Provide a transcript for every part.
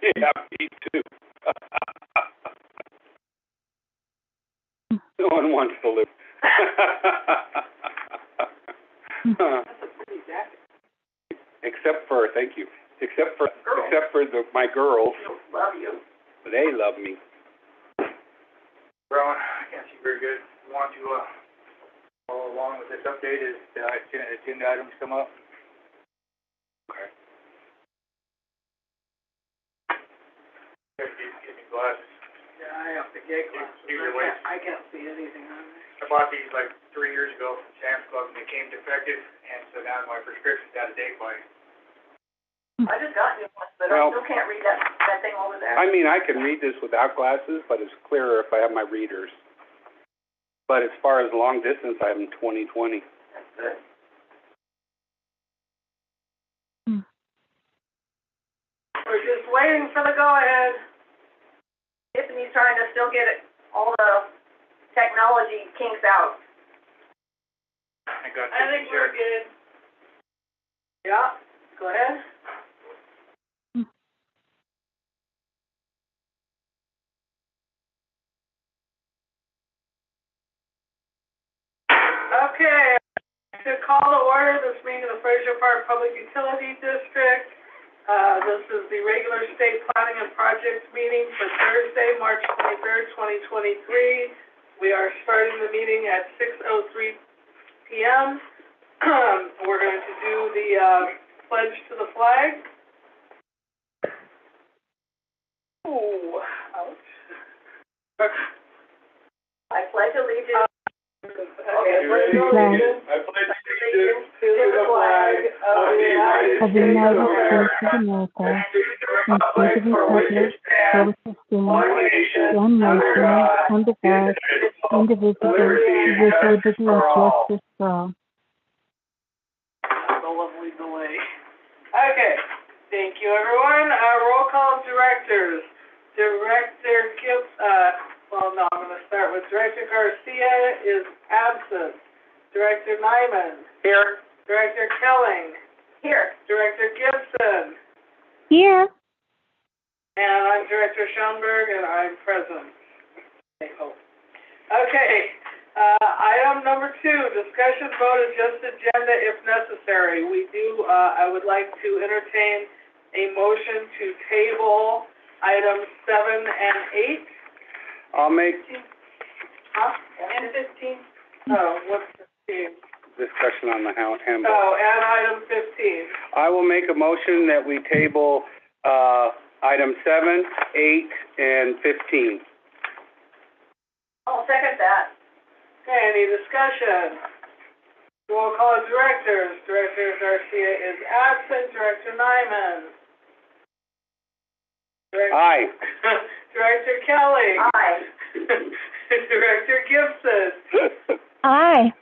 Yeah, me too. No one wants to live. Except for, thank you. Except for my girls. Love you. They love me. Rowan, I can't see very good. You want to follow along with this update as agenda items come up? Okay. Give me glasses. Yeah, I have to get glasses. I can't see anything on there. I bought these like 3 years ago from Sam's Club and they came defective, and so now my prescription's out of date by. I just got new ones, but Well, I still can't read that thing over there. I mean, I can read this without glasses, but it's clearer if I have my readers. But as far as long distance, I have them 20/20. That's good. We're just waiting for the go-ahead. Tiffany's trying to still get all the technology kinks out. I think we're good. Yeah, go ahead. Okay, to call to order this meeting of the Fraser Park Public Utility District. This is the regular state planning and projects meeting for Thursday, March 23rd, 2023. We are starting the meeting at 6:03 p.m. We're going to do the pledge to the flag. Ooh, ouch. I pledge allegiance. Okay, pledge allegiance. I pledge allegiance To the flag of the United States of America, and to the republic for which it stands, one nation, under God, indivisible, with liberty and justice for all. That's a lovely delay. Okay, thank you, everyone. Roll call of directors. Director Gibbs, I'm going to start with Director Garcia is absent. Director Nyman. Here. Director Kelling. Here. Director Gibson. Here. And I'm Director Schoenberg, and I'm present. Okay, item number 2, discussion vote adjust agenda if necessary. I would like to entertain a motion to table items 7 and 8. I'll make And 15? Oh, what's 15? discussion on the handbook. Oh, and item 15. I will make a motion that we table item 7, 8, and 15. I'll second that. Okay, any discussion? Roll call of directors. Director Garcia is absent. Director Nyman. Aye. Director Kelly. Aye. Director Gibson. Aye.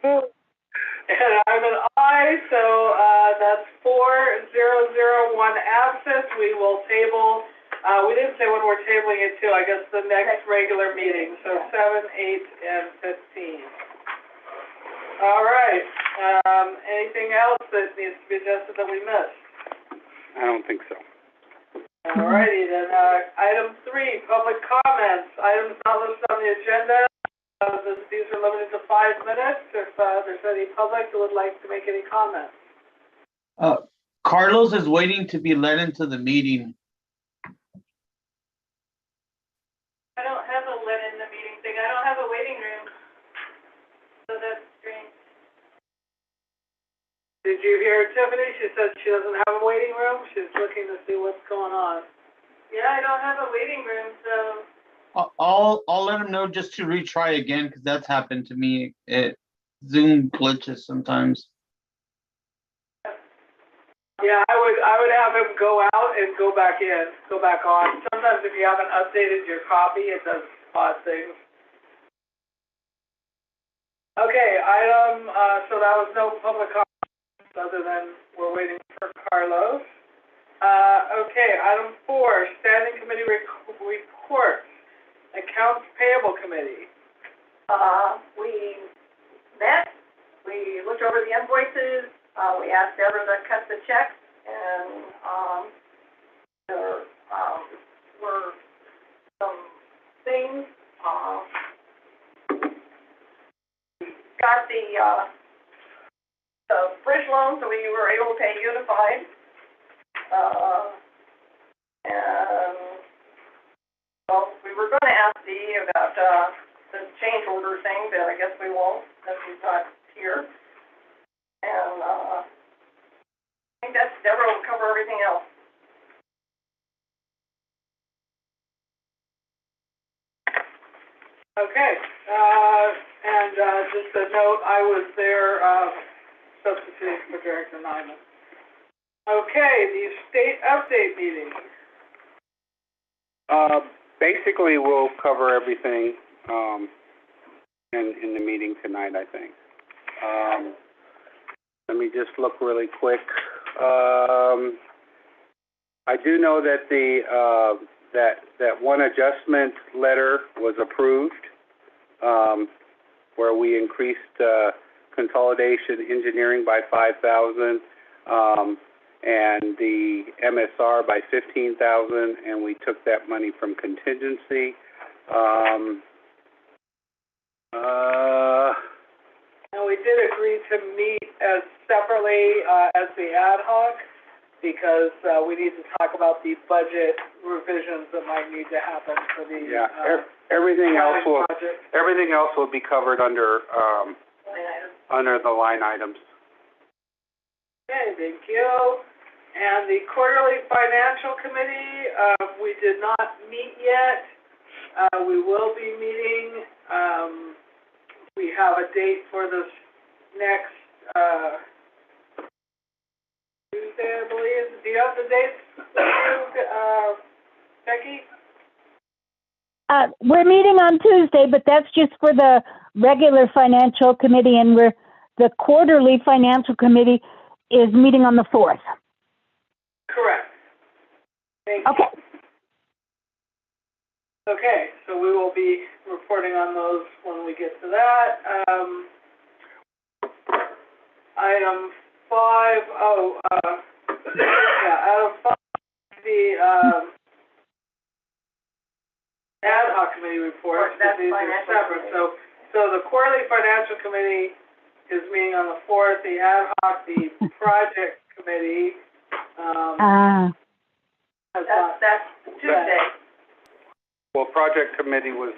And I'm an aye, so that's 4-0-0-1 absent. We will table, we didn't say when we're tabling it to, I guess the next regular meeting, so 7, 8, and 15. All right, anything else that needs to be adjusted that we missed? I don't think so. All righty, then, item 3, public comments. Items not listed on the agenda. These are limited to 5 minutes. If there's any public that would like to make any comments. Carlos is waiting to be let into the meeting. I don't have a let in the meeting thing. I don't have a waiting room. So that's strange. Did you hear Tiffany? She said she doesn't have a waiting room. She's looking to see what's going on. Yeah, I don't have a waiting room, so. I'll let him know just to retry again, because that's happened to me. Zoom glitches sometimes. Yeah, I would have him go out and go back in, go back on. Sometimes if you haven't updated your copy, it does odd things. Okay, so that was no public comments other than we're waiting for Carlos. Okay, item 4, standing committee reports. Accounts Payable Committee. We met, we looked over the invoices, we asked Deborah to cut the checks, and the bridge loans that we were able to pay unified. And, well, we were gonna ask Dee about, the change order thing, but I guess we won't, since he's not here. And, I think that's, Deborah will cover everything else. Okay, and just a note, I was there, substituting for Director Nyman. Okay, the state update meeting. Basically, we'll cover everything, in the meeting tonight, I think. Let me just look really quick. I do know that that one adjustment letter was approved, where we increased, consolidation engineering by 5,000, and the MSR by 15,000, and we took that money from contingency. And we did agree to meet as separately, as the ad hoc, because, we need to talk about the budget revisions that might need to happen for the, Everything else will, project. everything else will be covered under, under the line items. Okay, thank you. And the quarterly financial committee, we did not meet yet. We will be meeting. We have a date for this next, Tuesday, I believe. Do you have the dates, Becky? We're meeting on Tuesday, but that's just for the regular financial committee, and the quarterly financial committee is meeting on the 4th. Correct. Thank you. Okay. Okay, so we will be reporting on those when we get to that. Item 5, item 5, the, ad hoc committee report. That's These are financial separate. committee. So the quarterly financial committee is meeting on the 4th, the ad hoc, the project committee, has not, That's Tuesday. Well, project committee was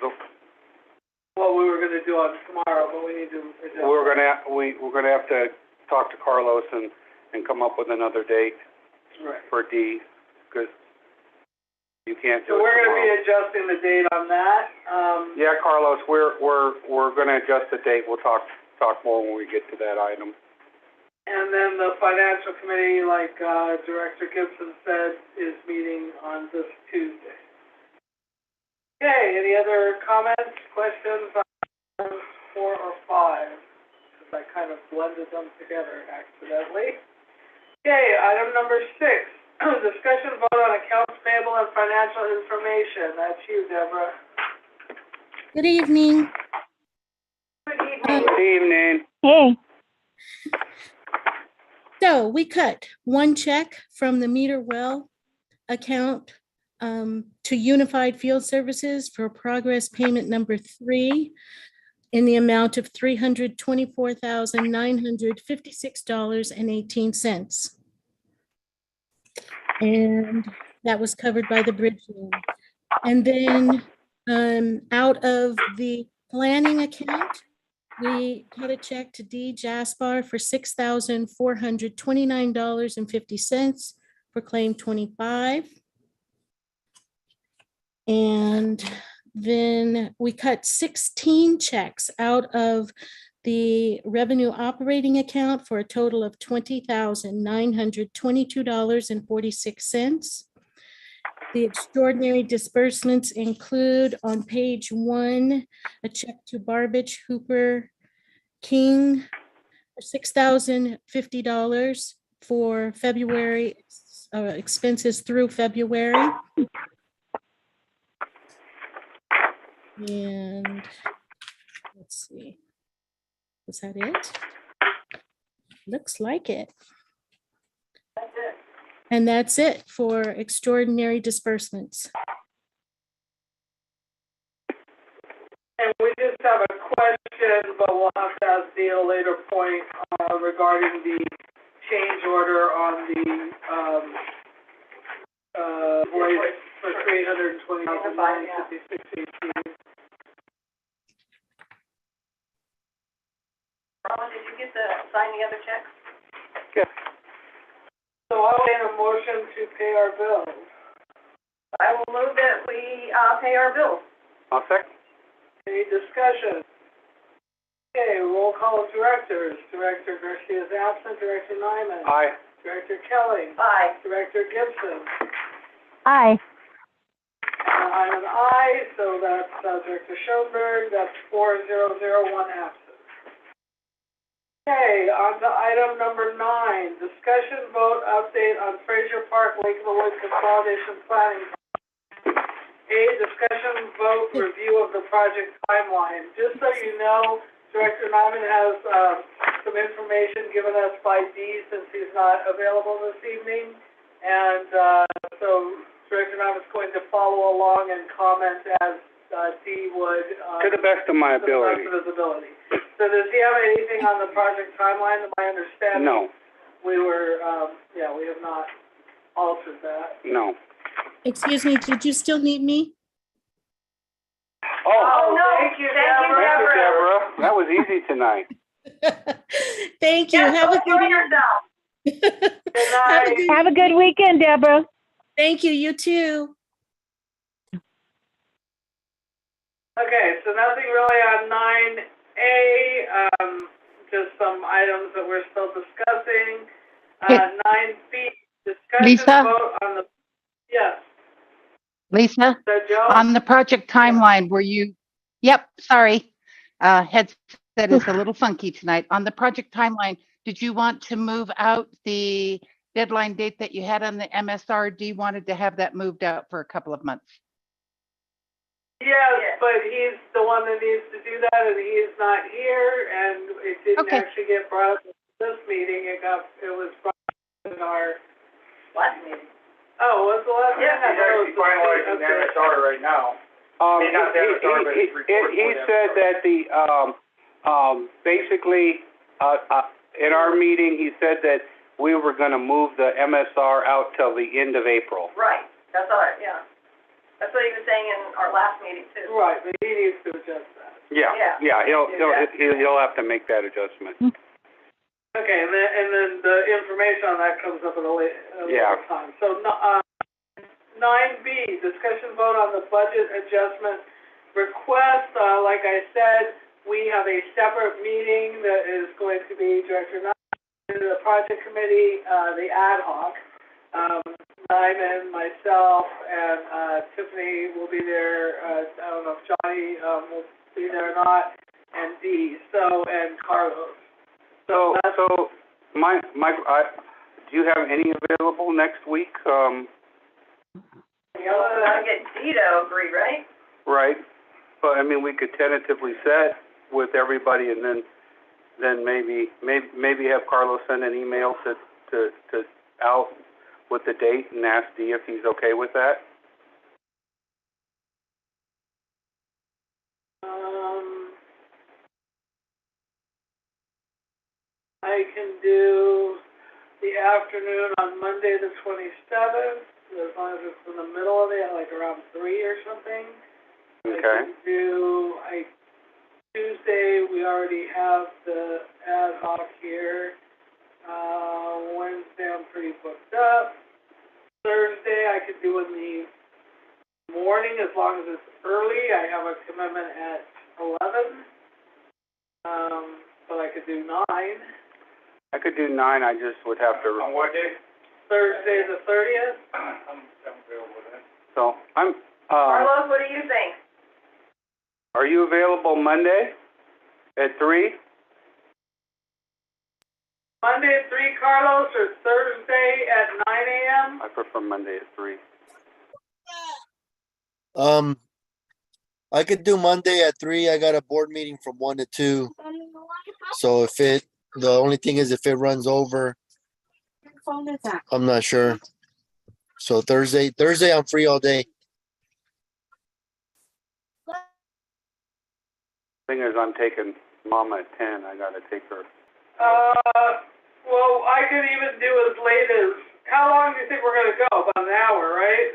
what we were gonna do on tomorrow, but we need to adjust. we're gonna have to talk to Carlos and come up with another date Right. for D, because you can't do So it we're gonna tomorrow. be adjusting the date on that. Yeah, Carlos, we're gonna adjust the date. We'll talk more when we get to that item. And then the financial committee, like, Director Gibson said, is meeting on this Tuesday. Okay, any other comments, questions on items 4 or 5? Because I kind of blended them together accidentally. Okay, item number 6, discussion vote on accounts payable and financial information. That's you, Deborah. Good evening. Good evening. Good evening. Hey, So we cut one check from the meter well account to Unified Field Services for progress payment number 3 in the amount of $324,956.18. And that was covered by the bridge loan. And then out of the planning account, we cut a check to D. Jaspar for $6,429.50 for claim 25. And then we cut 16 checks out of the revenue operating account for a total of $20,922.46. The extraordinary disbursements include on page 1, a check to Barbage Hooper King for $6,050 for February expenses through February. And let's see, is that it? Looks like it. That's it. And that's it for extraordinary disbursements. And we just have a question, but we'll have to ask Dee at a later point, regarding the change order on the, voice for $320,956.18. Ron, did you get sign the other checks? So I'll make a motion to pay our bills. I will move that we, pay our bills. I'll second. Any discussion? Okay, roll call of directors. Director Garcia is absent. Director Nyman. Aye. Director Kelly. Aye. Director Gibson. Aye. I'm an aye, so that's Director Schoenberg. That's 4-0-0, 1 absent. Okay, on to item number 9, discussion vote update on Fraser Park Lake of the Woods Consolidation Planning. A, discussion vote review of the project timeline. Just so you know, Director Nyman has some information given us by Dee since he's not available this evening. And so Director Nyman is going to follow along and comment as Dee would. To the best of my ability. To the best of his ability. So does he have anything on the project timeline? To my understanding, No, we were, we have not altered that. no. Excuse me, did you still need me? Oh, no. thank you, Thank you, Thank you, Deborah. Deborah. That was easy tonight. Thank you. Yes, Have a enjoy good yourself. Good Have a night. good- Have a good weekend, Deborah. Thank you, you too. Okay, so nothing really on 9A, just some items that we're still discussing. 9B, discussion Lisa? vote on the, yes, Lisa, so Joe? on the project timeline, were you, yep, sorry. Headset is a little funky tonight. On the project timeline, did you want to move out the deadline date that you had on the MSRD? Wanted to have that moved out for a couple of months? Yes, but he's the one that needs to do that, and he is not here, and it didn't Okay. actually get brought up at this meeting. It was brought up in our, Last meeting. oh, was the last? Yeah, I He's thought it was actually finalizing the MSR right now. May not the MSR, but it's recorded He for the said MSR. that basically, in our meeting, he said that we were gonna move the MSR out till the end of April. Right, that's all right, yeah. That's what he was saying in our last meeting too. Right, but he needs to adjust that. Yeah, Yeah. he'll have to make that adjustment. Okay, and then the information on that comes up at a later time. So, 9B, discussion vote on the budget adjustment request. Like I said, we have a separate meeting that is going to be Director Nyman, the project committee, the ad hoc. Nyman, myself, and Tiffany will be there. I don't know if Johnny will be there or not, and Dee, and Carlos. So, do you have any available next week? You gotta get Dee to agree, right? Right, but I mean, we could tentatively set with everybody and then maybe have Carlos send an email to Al with the date and ask Dee if he's okay with that. I can do the afternoon on Monday the 27th, as long as it's in the middle of it, like around 3 or something. Okay. I can do, Tuesday, we already have the ad hoc here. Wednesday, I'm pretty booked up. Thursday, I could do in the morning, as long as it's early. I have a commitment at 11. But I could do 9. I could do 9, I just would have to, On what day? Thursday the 30th. I'm available then. so, Carlos, what do you think? are you available Monday at 3? Monday at 3, Carlos, or Thursday at 9 a.m.? I prefer Monday at 3. I could do Monday at 3. I got a board meeting from 1 to 2. So the only thing is if it runs over, I'm not sure. So Thursday I'm free all day. Thing is, I'm taking Mama at 10. I gotta take her. Well, I could even do as late as, how long do you think we're gonna go? About an hour, right?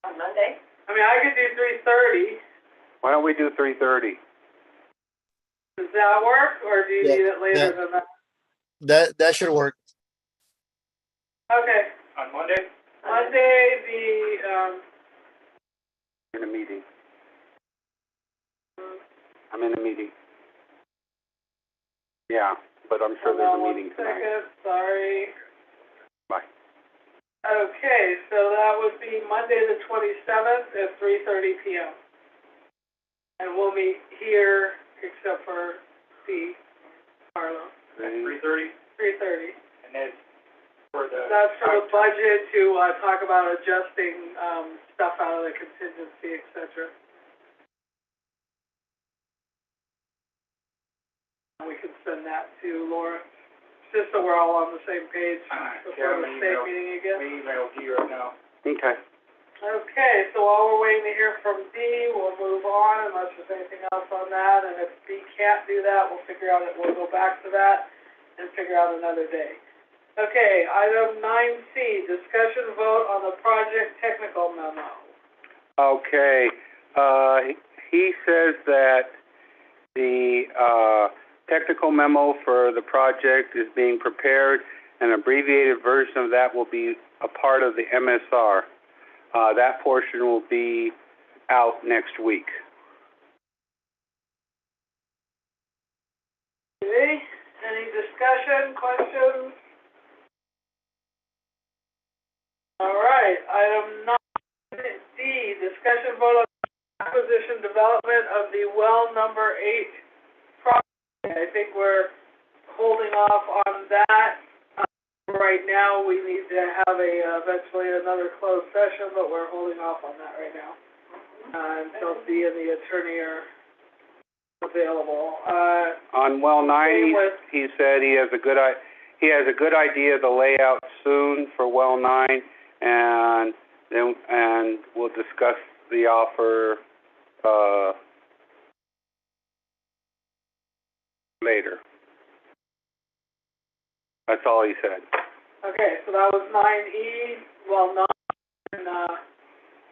On Monday? I mean, I could do 3:30. Why don't we do 3:30? Does that work, or do you Yeah, need it later yeah. than that? That should work. Okay, On Monday? Monday, In a meeting. I'm in a meeting. Yeah, but I'm sure hold there's on a 1 meeting tonight. second, sorry. Bye. Okay, so that would be Monday the 27th at 3:30 p.m. And we'll meet here, except for Steve Harlow, 3:30, 3:30. and that's for the. That's for the budget to, talk about adjusting, stuff out of the contingency, et cetera. And we can send that to Laura, just so we're all on the same page before the state meeting again. We email you right now. Okay. Okay, so while we're waiting to hear from D, we'll move on unless there's anything else on that, and if D can't do that, we'll figure out it, we'll go back to that and figure out another day. Okay, item 9C, discussion vote on the project technical memo. Okay, he says that the, technical memo for the project is being prepared. An abbreviated version of that will be a part of the MSR. That portion will be out next week. Okay, any discussion, questions? All right, item 9D, discussion vote on acquisition development of the well number 8 project. I think we're holding off on that. Right now, we need to have eventually another closed session, but we're holding off on that right now. Until D and the attorney are available. On well 9, Same with- he said he has a good idea of the layout soon for well 9, and we'll discuss the offer later. That's all he said. Okay, so that was 9E, well, 9,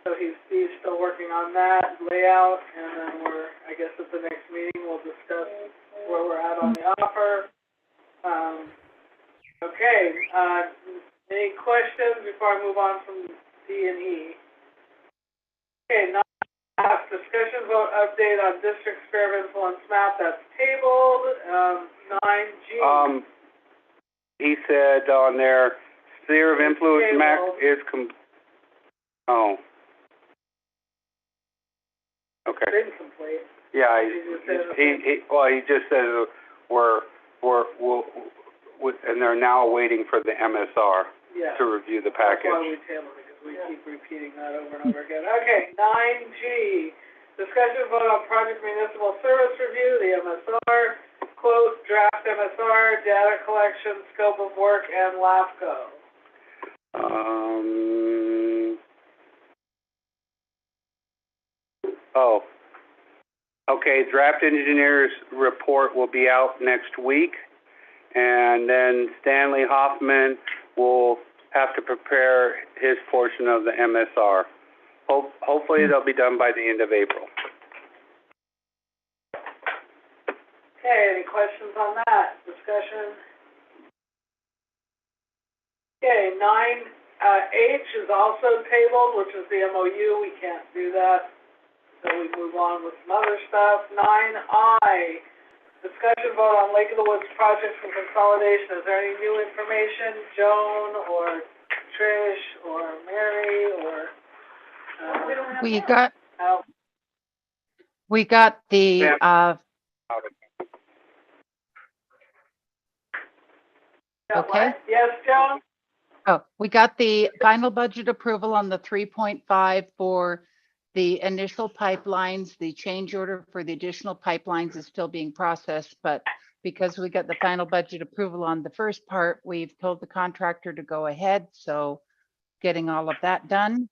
so Steve's still working on that layout, and then I guess at the next meeting, we'll discuss where we're at on the offer. Okay, any questions before I move on from D and E? Okay, now, discussion vote update on district sphere of influence map, that's tabled. 9G. He said on their sphere of influence map is oh. Okay. Been complete. Yeah, he just says and they're now waiting for the MSR Yeah. to review the That's why package. we tabled it, because we keep repeating that over and over again. Okay, 9G, discussion vote on project municipal service review, the MSR, quote, draft MSR, data collection, scope of work, and LAFCO. Okay, draft engineer's report will be out next week, and then Stanley Hoffman will have to prepare his portion of the MSR. Hopefully they'll be done by the end of April. Okay, any questions on that? Discussion? Okay, 9H is also tabled, which is the MOU. We can't do that, so we move on with some other stuff. 9I, discussion vote on Lake of the Woods project for consolidation. Is there any new information, Joan or Trish or Mary or? We got the, okay. Yes, Joan? Oh, we got the final budget approval on the 3.5 for the initial pipelines. The change order for the additional pipelines is still being processed, but because we got the final budget approval on the first part, we've told the contractor to go ahead. So getting all of that done.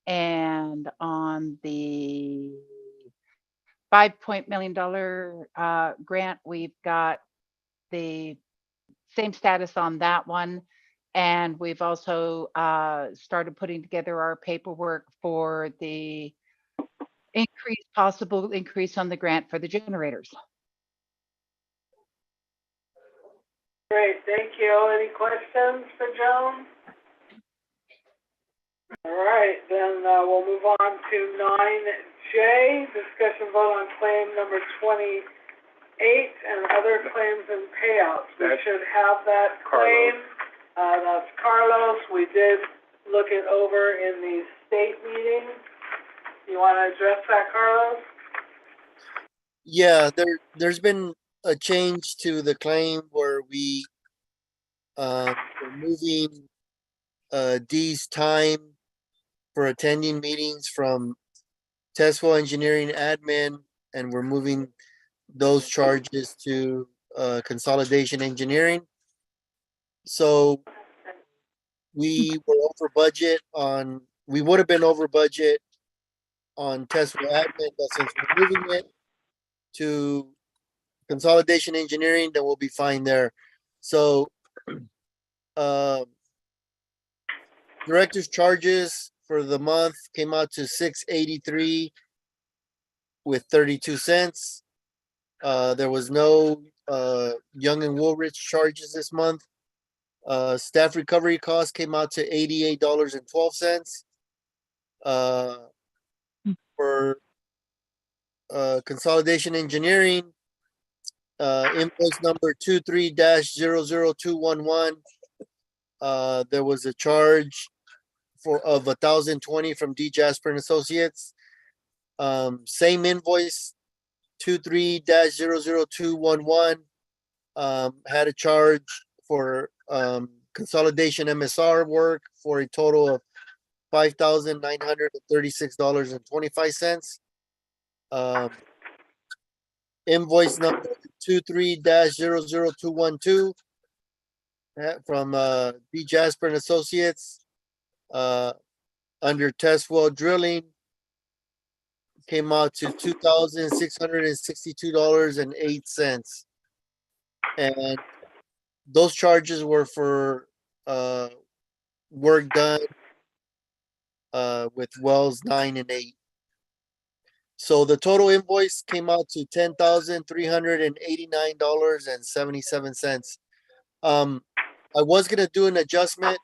And on the $5 million grant. We've got the same status on that one. And we've also started putting together our paperwork for the possible increase on the grant for the generators. Great, thank you. Any questions for Joan? All right, then we'll move on to 9J, discussion vote on claim number 28 and other claims and payouts. We should have that claim. That's Carlos. We did look it over in the state meeting. You want to address that, Carlos? Yeah, there's been a change to the claim where we're moving Dee's time for attending meetings from Tesla Engineering Admin, and we're moving those charges to Consolidation Engineering. So we were over budget we would have been over budget on Tesla Admin, but since we're moving it to Consolidation Engineering, then we'll be fine there. So director's charges for the month came out to $683 with 32 cents. There was no Young and Woolrich charges this month. Staff recovery costs came out to $88.12. For Consolidation Engineering, invoice number 23-00211. There was a charge of $1,020 from D. Jasper and Associates. Same invoice 23-00211 had a charge for Consolidation MSR work for a total of $5,936.25. Invoice number 23-00212 from D. Jasper and Associates under test well drilling came out to $2,662.08. And those charges were for work done with wells 9 and 8. So the total invoice came out to $10,389.77. I was gonna do an adjustment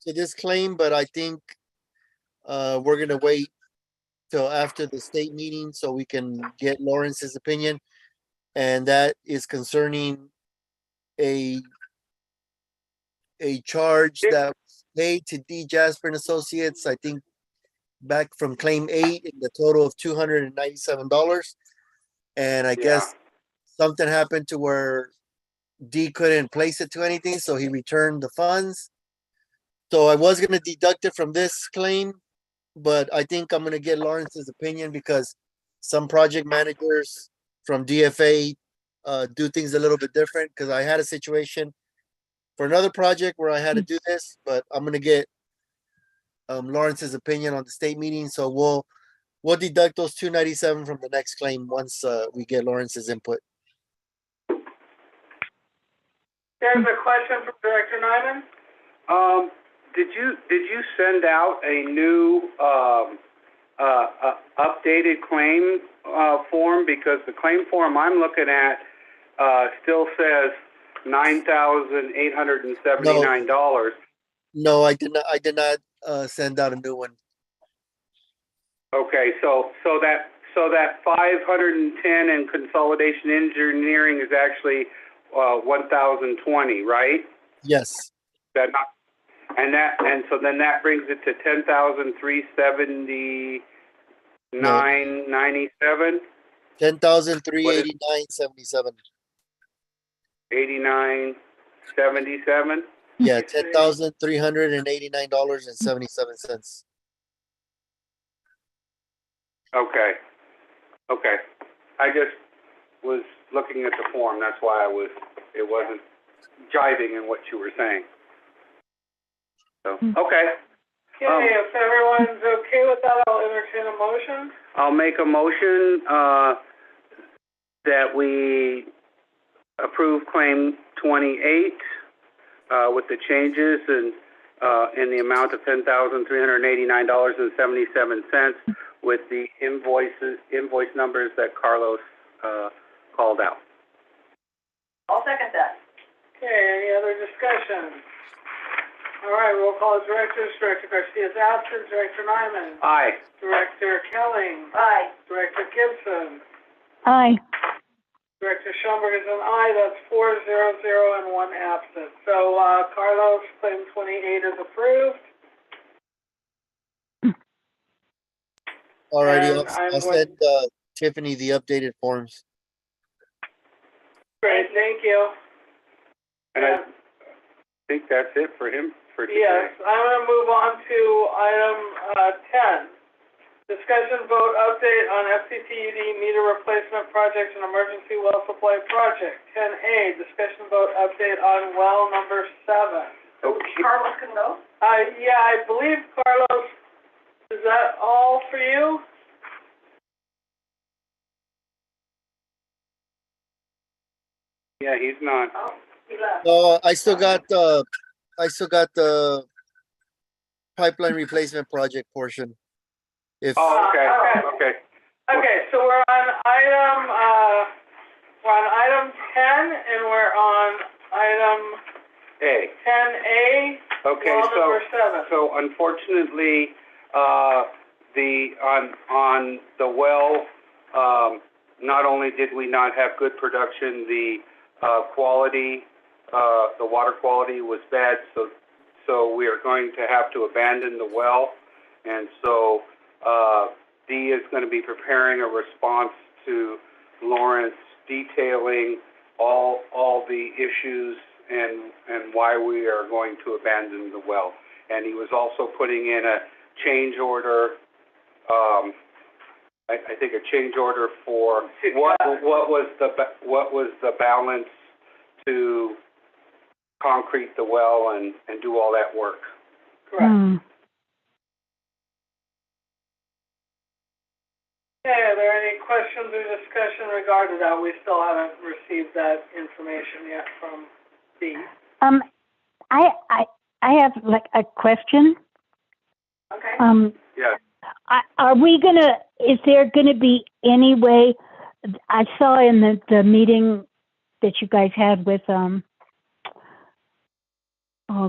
to this claim, but I think we're gonna wait till after the state meeting so we can get Lawrence's opinion. And that is concerning a charge that was paid to D. Jasper and Associates, I think back from claim 8 in the total of $297. And I guess something happened to where D couldn't place it to anything, so he returned the funds. So I was gonna deduct it from this claim, but I think I'm gonna get Lawrence's opinion because some project managers from DFA do things a little bit different, because I had a situation for another project where I had to do this, but I'm gonna get Lawrence's opinion on the state meeting, so we'll deduct those $297 from the next claim once we get Lawrence's input. There's a question from Director Nyman. Did you send out a new updated claim form? Because the claim form I'm looking at still says $9,879. No, I did not send out a new one. Okay, so that 510 in Consolidation Engineering is actually 1,020, right? Yes. That not, and so then that brings it to 10,379.97. 10,389.77. 89.77. Yeah, $10,389.77. Okay. I just was looking at the form. That's why it wasn't jiving in what you were saying. So, okay. Okay, if everyone's okay with that, I'll entertain a motion. I'll make a motion that we approve claim 28, with the changes and, in the amount of $10,389.77 with the invoice numbers that Carlos, called out. I'll second that. Okay, any other discussion? All right, roll call directors. Director Garcia's absent. Director Nyman. Aye. Director Kelling. Aye. Director Gibson. Aye. Director Schoenberg is an aye. That's 4-0-0 and 1 absent. So, Carlos, claim 28 is approved. Alrighty, And I'm I'll going- send, Tiffany the updated forms. Great, thank you. And I think that's it for him for today. Yes, I'm gonna move on to item, 10. Discussion vote update on FCTUD meter replacement project and emergency well supply project. 10A, discussion vote update on well number 7. Okay. Carlos can go? Yeah, I believe, Carlos, is that all for you? Yeah, he's not. Oh, he left. No, I still got the pipeline replacement project portion. If, Oh, okay, okay. okay. Okay, so we're on item 10, and we're on item Hey, 10A, okay, well number 7. So unfortunately, on the well, not only did we not have good production, the quality, the water quality was bad, so we are going to have to abandon the well. And so, Dee is gonna be preparing a response to Lawrence detailing all the issues and why we are going to abandon the well. And he was also putting in a change order, I think a change order for what was the balance to concrete the well and do all that work. Correct. Okay, are there any questions or discussion regarding that? We still haven't received that information yet from Dee. I have like a question. Okay. Yeah. Are we gonna, is there gonna be any way, I saw in the meeting that you guys had with, oh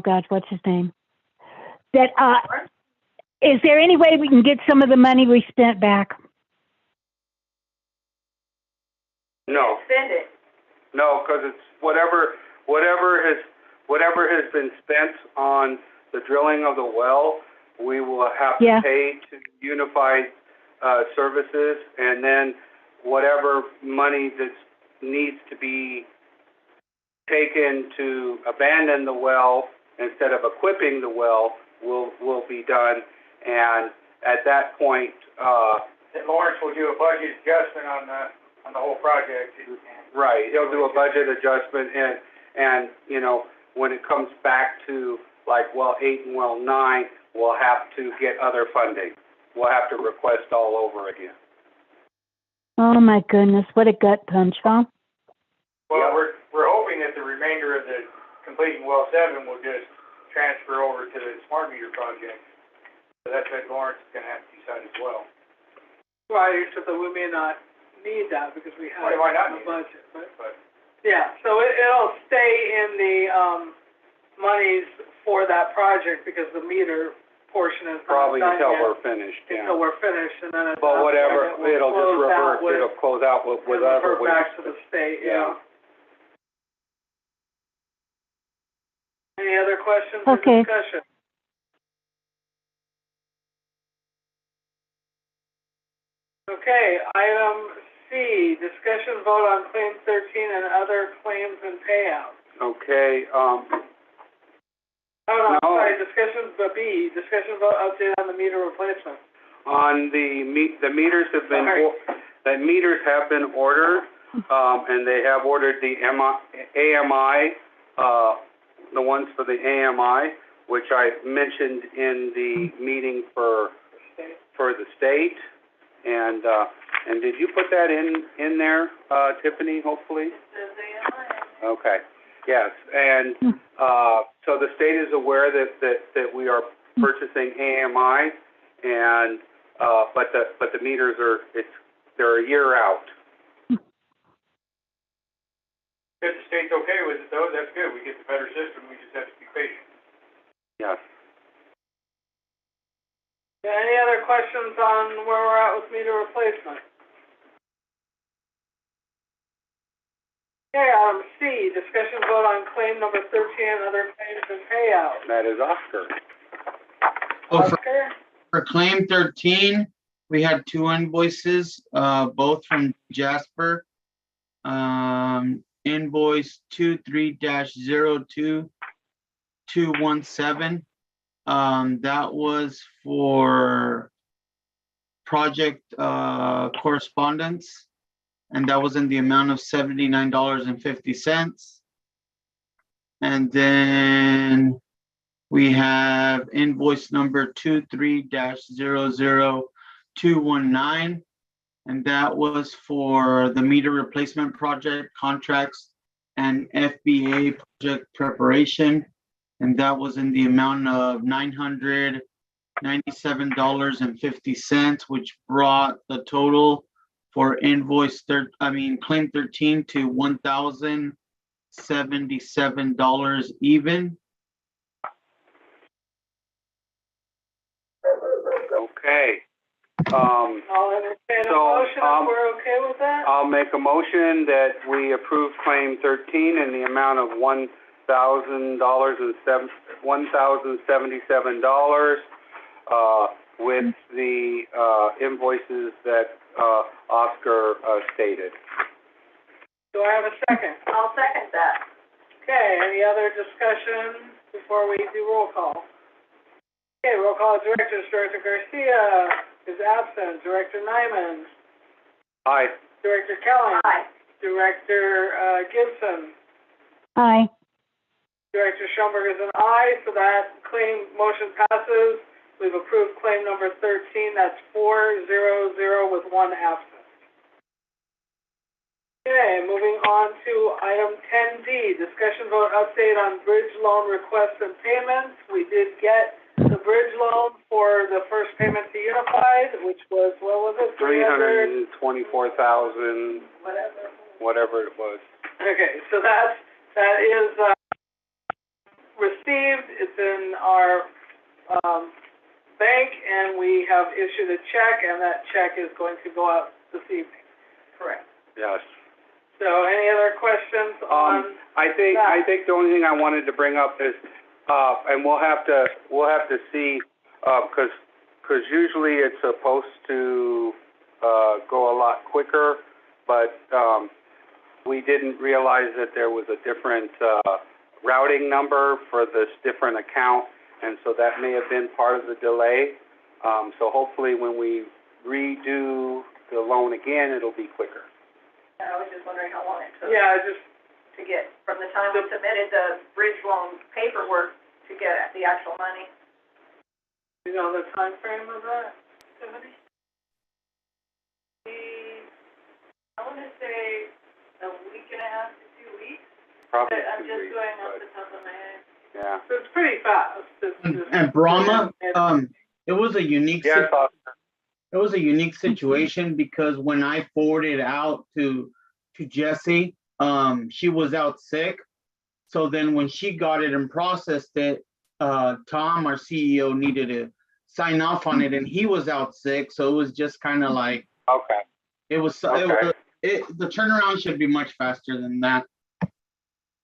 God, what's his name? That, is there any way we can get some of the money we spent back? No. Spend it. No, because it's whatever has been spent on the drilling of the well, we will have to pay to Unified Services, and then whatever money that needs to be taken to abandon the well instead of equipping the well will be done. And at that point, Then Lawrence will do a budget adjustment on the whole project. right, he'll do a budget adjustment, and you know, when it comes back to like well 8 and well 9, we'll have to get other funding. We'll have to request all over again. Oh my goodness, what a gut punch, huh? Well, we're hoping that the remainder of the completing well 7 will just transfer over to the smart meter project. So that's what Lawrence is gonna have to decide as well. Right, except that we may not need that because we have Well, why not a need it? budget, but, But yeah, so it'll stay in the, monies for that project because the meter portion is not Probably done until yet. we're finished, yeah. Until we're finished, and then at But that whatever, point, it'll just close out revert, it'll close out with and whatever. revert back to the state, yeah. Any other questions or Okay. discussion? Okay, item C, discussion vote on claim 13 and other claims and payouts. Okay, Oh, no, No. sorry, discussion, B, discussion vote update on the meter replacement. on the meters have been, Sorry. the meters have been ordered, and they have ordered the AMI, the ones for the AMI, which I mentioned in the meeting for the state. And, And did you put that in there, Tiffany, hopefully? Okay, yes, and, so the state is aware that we are purchasing AMI, and, but the meters they're a year out. If the state's okay with it though, that's good, we get the better system, we just have to be patient. Yes. Any other questions on where we're at with meter replacement? Okay, item C, discussion vote on claim number 13, other claims and payout. That is Oscar. Oh, Oscar? for claim 13, we had 2 invoices, both from Jasper. Invoice 23-02217. That was for project correspondence, and that was in the amount of $79.50. And then we have invoice number 23-00219, and that was for the meter replacement project contracts and FBA project preparation. And that was in the amount of $997.50, which brought the total for claim 13 to $1,077 even. Okay. I'll entertain a So, motion if we're okay with that. I'll make a motion that we approve claim 13 in the amount of $1,077, with the invoices that Oscar stated. Do I have a second? I'll second that. Okay, any other discussion before we do roll call? Okay, roll call directors. Director Garcia is absent. Director Nyman. Aye. Director Kelly. Aye. Director Gibson. Aye. Director Schoenberg is an aye, so that claim motion passes. We've approved claim number 13. That's 400 with 1 absent. Okay, moving on to item 10D, discussion vote update on bridge loan requests and payments. We did get the bridge loan for the first payment to Unified, which was, what was it? 324,000, whatever it was. Okay, so that is received. It's in our bank, and we have issued a check, and that check is going to go out this evening. Correct. Yes. So, any other questions on? I think the only thing I wanted to bring up is, and we'll have to see, because usually it's supposed to go a lot quicker, but we didn't realize that there was a different routing number for this different account, and so that may have been part of the delay. So hopefully when we redo the loan again, it'll be quicker. I was just wondering how long it took. Yeah, just, To get, from the time we submitted the bridge loan paperwork to get the actual money. you know, the time frame of that, Tiffany? I want to say a week and a half to 2 weeks. Probably I'm 2 just weeks, going off but, the top of my head. yeah. So it's pretty fast. And Brahma, it was a unique Yes, Oscar. it was a unique situation because when I forwarded out to Jessie, she was out sick. So then when she got it and processed it, Tom, our CEO, needed to sign off on it, and he was out sick. So it was just kind of like, Okay. the turnaround should be much faster than that.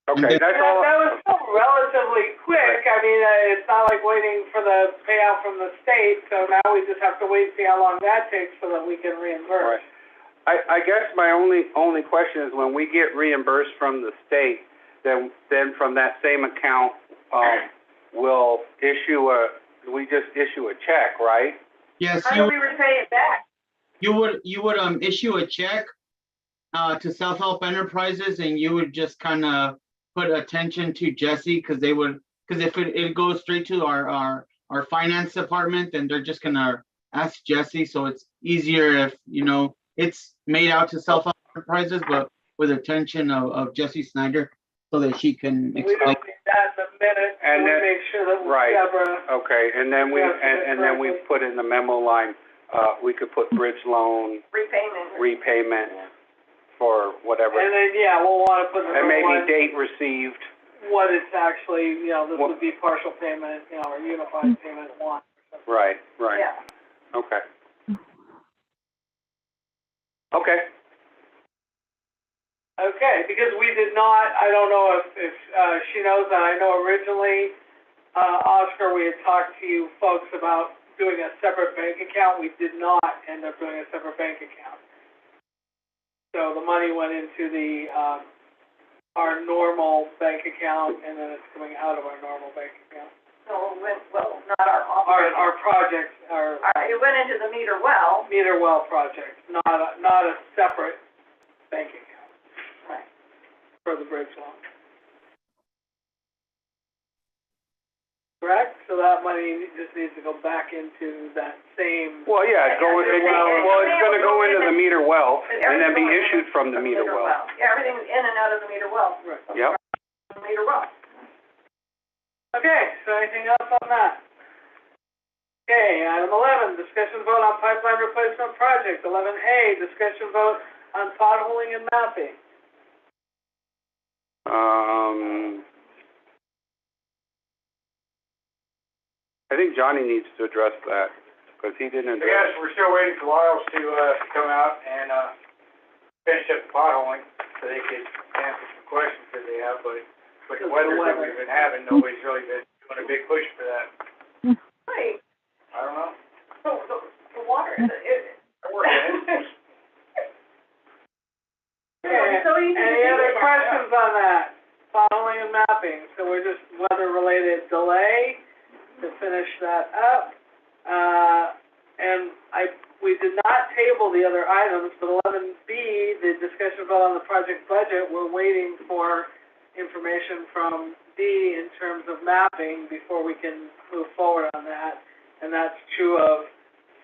Okay, that's all. That was still relatively quick. I mean, it's not like waiting for the payout from the state, so now we just have to wait and see how long that takes so that we can reimburse. Right. I guess my only question is when we get reimbursed from the state, then from that same account, we'll we just issue a check, right? Yes, How do we repay it back? you would issue a check to Self Help Enterprises, and you would just kind of put attention to Jessie because if it goes straight to our finance department, then they're just gonna ask Jessie. So it's easier if it's made out to Self Enterprises, but with attention of Jesse Snyder, so that she can We explain. don't need that in a minute, And we then- make sure that right. Deborah, Okay, and then we, Yes, and then we correctly. put in the memo line, we could put bridge loan repayment for whatever. and then, yeah, we'll wanna put in the And maybe one, date received. what it's actually, you know, this What- would be partial payment, you know, or unified payment one. Right, right. Yeah. Okay. Okay. Okay, because we did not, I don't know if she knows that, I know originally, Oscar, we had talked to you folks about doing a separate bank account, we did not end up doing a separate bank account. So the money went into the, our normal bank account, and then it's coming out of our normal bank account. So it went, well, not our operating. Our project, our It went into the meter well. meter well project, not a separate bank account. Right. For the bridge loan. Correct? So that money just needs to go back into that same, Well, yeah, well, it's gonna go into the meter well, and then be Everything issued from the meter well. Yeah, everything's in and out of the meter well. right. Yep. Meter well. Okay, so anything else on that? Okay, item 11, discussion vote on pipeline replacement project. 11A, discussion vote on potholing and mapping. I think Johnny needs to address that, because he didn't So yes, address. we're still waiting for Lyles to come out and, finish up the potholing, so they could answer some questions that they have, but with the weather that we've been having, nobody's really been doing a big push for that. Right, I don't know. so the water, They're working it. Okay, so easy to any do other it. questions on that? Potholing and mapping, so we're just weather-related delay to finish that up. And we did not table the other items, but 11B, the discussion vote on the project budget, we're waiting for information from D in terms of mapping before we can move forward on that. And that's true of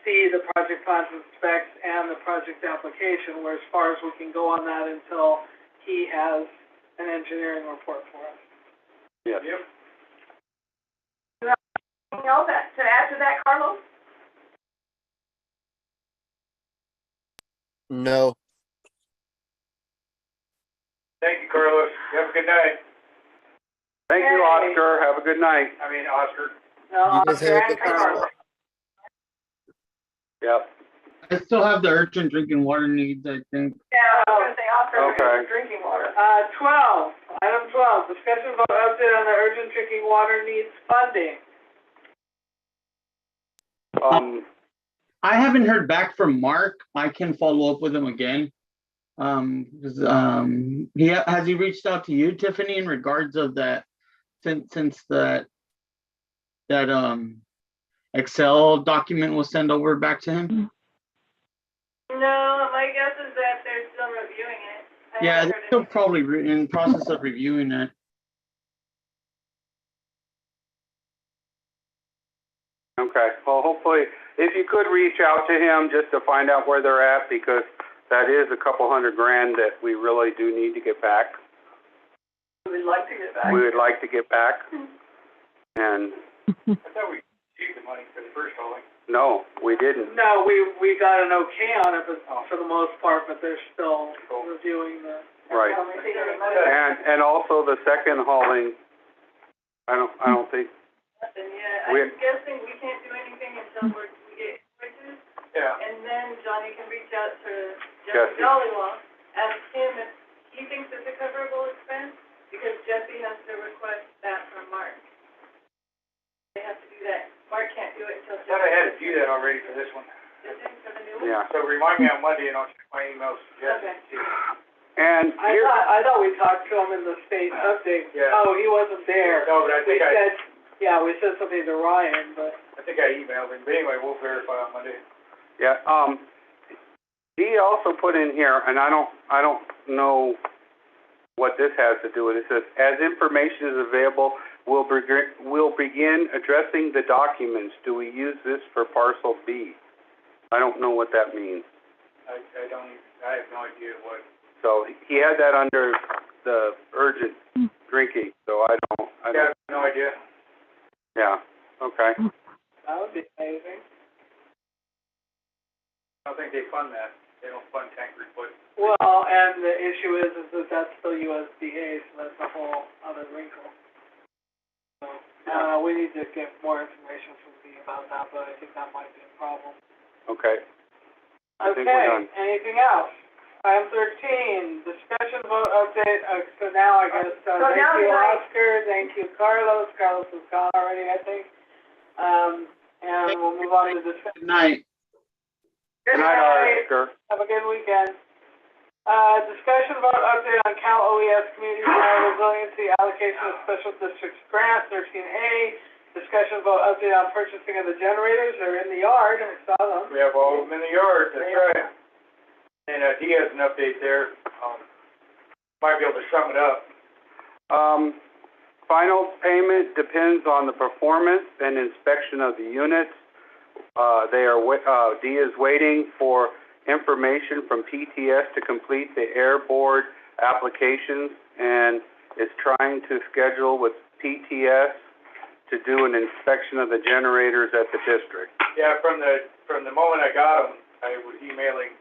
C, the project plans and specs, and the project application, where as far as we can go on that until he has an engineering report for us. Yes. Yep. Anything else to add to that, Carlos? No. Thank you, Carlos. You have a good night. Thank you, Oscar. Have a good night. I mean, Oscar. No, You guys have a Oscar good and Carlos. Yep. I still have the urgent drinking water needs, I think. Yeah, I was gonna say Oscar, Okay. drinking water. 12, item 12, discussion vote update on the urgent drinking water needs funding. I haven't heard back from Mark. I can follow up with him again. Has he reached out to you, Tiffany, in regards of that, since that Excel document was sent over back to him? No, my guess is that they're still reviewing it. Yeah, they're still probably in process of reviewing it. Okay, well, hopefully, if you could reach out to him just to find out where they're at, because that is a couple $100,000 that we really do need to get back. We'd like to get back. We would like to get back. And, I thought we received the money for the first hauling. no, we didn't. No, we got an okay on it, but for the most part, but they're still reviewing the. Right. Haven't received any money. And also the second hauling, I don't think, Nothing yet. We- I'm guessing we can't do anything until we get invoices, Yeah. and then Johnny can reach out to Jesse. Jesse Dollywall, ask him if he thinks it's a coverable expense, because Jesse has to request that from Mark. They have to do that. Mark can't do it until I thought I had to do that already for this one. Jesse, for the new one? yeah. So remind me on Monday and I'll check my emails. Okay. And I here, thought we talked to him in the state update. Yeah. Oh, he wasn't there. No, but I We think said, yeah, we said something to Ryan, but. I think I emailed him, but anyway, we'll verify on Monday. yeah, he also put in here, and I don't know what this has to do with it. It says, as information is available, we'll begin addressing the documents. Do we use this for parcel B? I don't know what that means. I have no idea what. So he had that under the urgent drinking, so I Yeah, I have no idea. yeah, okay. That would be amazing. I don't think they fund that. They don't fund tank replacement. Well, and the issue is that that's still USDA, so that's a whole other wrinkle. So, we need to get more information from Dee about that, but I think that might be a problem. Okay. I think we're Okay, done. anything else? Item 13, discussion vote update, so now I guess, thank now you, tonight- Oscar, thank you, Carlos is gone already, I think. And we'll move on to discussion. Good night. Good night, Oscar. Have a good weekend. Discussion vote update on Cal OES Community Fire Resiliency Allocation of Special Districts Grant, 13A. Discussion vote update on purchasing of the generators, they're in the yard, I saw them. We have all of them in the yard, that's right. And, Dee has an update there, might be able to sum it up. Final payment depends on the performance and inspection of the units. Dee is waiting for information from PTS to complete the Air Board applications and is trying to schedule with PTS to do an inspection of the generators at the district. Yeah, from the moment I got them, I was emailing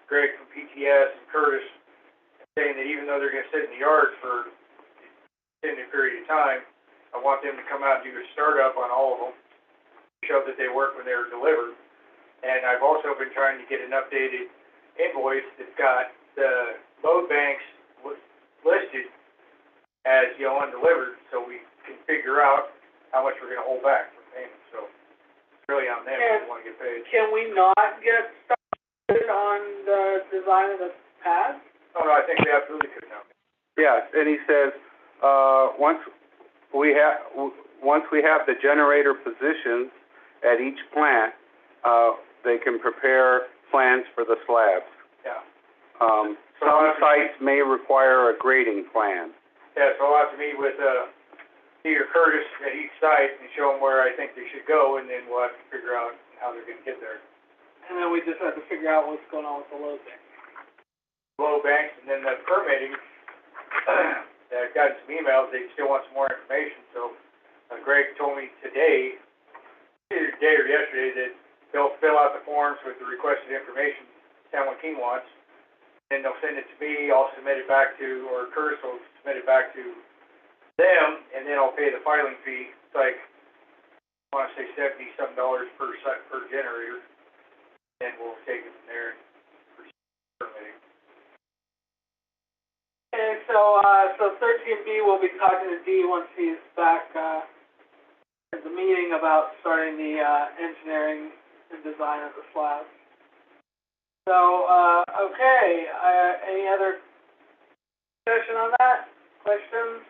Greg from PTS and Curtis, saying that even though they're gonna sit in the yard for an extended period of time, I want them to come out and do a startup on all of them, show that they work when they're delivered. And I've also been trying to get an updated invoice that's got the load banks listed as, undelivered, so we can figure out how much we're gonna hold back for payment. So it's really on them if they wanna get paid. Can we not get started on the design of the pad? Oh, no, I think we absolutely could now. Yes, and he says, once we have the generator positions at each plant, they can prepare plans for the slabs. Yeah. Some sites may require a grading plan. Yeah, so I'll have to meet with, Peter Curtis at each site and show them where I think they should go, and then we'll have to figure out how they're gonna get there. And then we just have to figure out what's going on with the load bank. Low banks, and then the permitting, I've gotten some emails, they still want some more information, so, Greg told me today, either today or yesterday, that they'll fill out the forms with the requested information San Joaquin wants, then they'll send it to me, I'll submit it back to, or Curtis will submit it back to them, and then I'll pay the filing fee. It's like, I wanna say $70-some per generator, and we'll take it from there and proceed with permitting. Okay, so 13B, we'll be talking to Dee once he's back, at the meeting about starting the, engineering and design of the slabs. So, okay, any other discussion on that? Questions?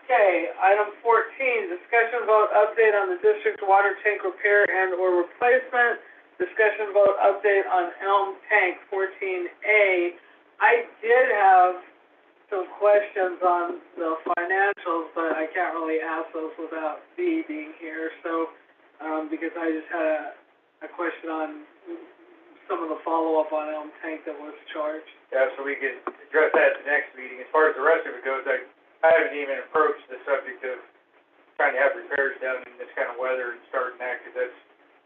Okay, item 14, discussion vote update on the district water tank repair and or replacement. Discussion vote update on Elm Tank 14A. I did have some questions on the financials, but I can't really ask those without Dee being here, so, because I just had a question on some of the follow-up on Elm Tank that was charged. Yeah, so we can address that at the next meeting. As far as the rest of it goes, I haven't even approached the subject of trying to have repairs done in this kind of weather and starting that, because that's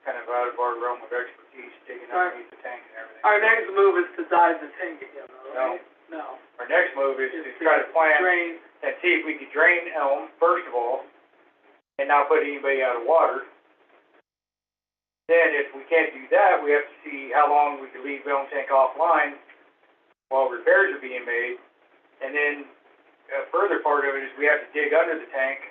kind of out of our realm of expertise, digging underneath the tank and everything. Our next move is to dive the tank again, though, right? No. Our next move is to try to plan Drain. and see if we could drain Elm, first of all, and not put anybody out of water. Then if we can't do that, we have to see how long we can leave Elm Tank offline while repairs are being made. And then a further part of it is we have to dig under the tank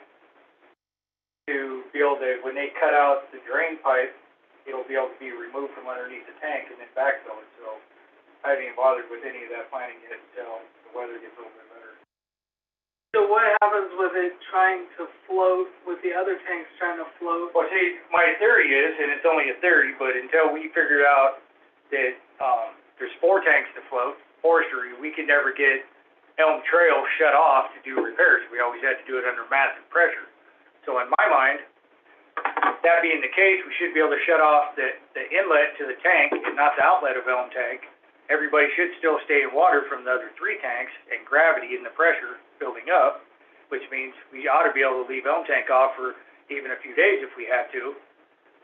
to be able to, when they cut out the drain pipe, it'll be able to be removed from underneath the tank and then backfill it. So I haven't even bothered with any of that planning yet until the weather gets a little bit better. So what happens with it trying to float, with the other tanks trying to float? Well, see, my theory is, and it's only a theory, but until we figure out that there's 4 tanks to float, forestry, we could never get Elm Trail shut off to do repairs. We always had to do it under massive pressure. So in my mind, that being the case, we should be able to shut off the inlet to the tank and not the outlet of Elm Tank, everybody should still stay in water from the other 3 tanks and gravity and the pressure building up, which means we ought to be able to leave Elm Tank off for even a few days if we have to.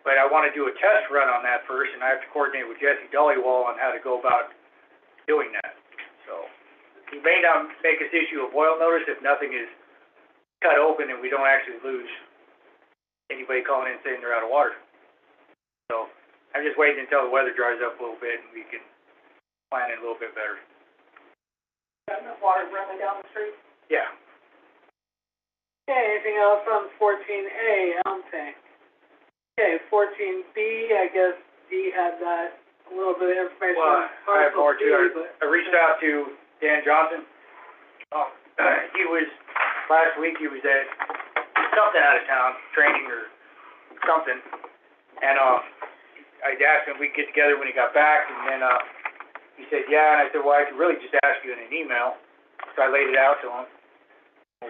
But I want to do a test run on that first, and I have to coordinate with Jesse Dollywall on how to go about doing that. So he may not make us issue a boil notice if nothing is cut open and we don't actually lose anybody calling in saying they're out of water. So I'm just waiting until the weather dries up a little bit and we can plan it a little bit better. Got enough water running down the street? Yeah. Okay, anything else on 14A, Elm Tank? Okay, 14B, I guess Dee had that, a little bit of information Well, on I have parcel more B, too. but. I reached out to Dan Johnson. He was, last week he was at something out of town, training or something. And, I'd asked him if we'd get together when he got back, and then, he said, yeah, and I said, well, I could really just ask you in an email. So I laid it out to him,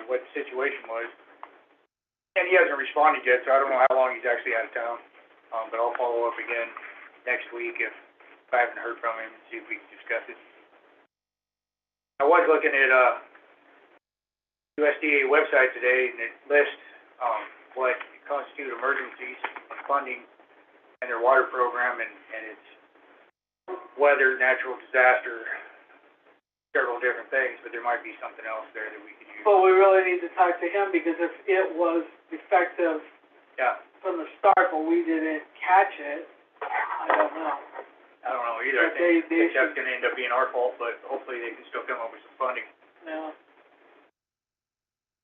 what the situation was. And he hasn't responded yet, so I don't know how long he's actually out of town. But I'll follow up again next week if I haven't heard from him and see if we can discuss it. I was looking at, USDA website today, and it lists, what constitute emergencies and funding and their water program, and it's weather, natural disaster, several different things, but there might be something else there that we could use. But we really need to talk to him, because if it was effective Yeah, from the start, but we didn't catch it, I don't know. I don't know either. I But think they that's gonna end up being our fault, but hopefully they can still come up with some funding. No.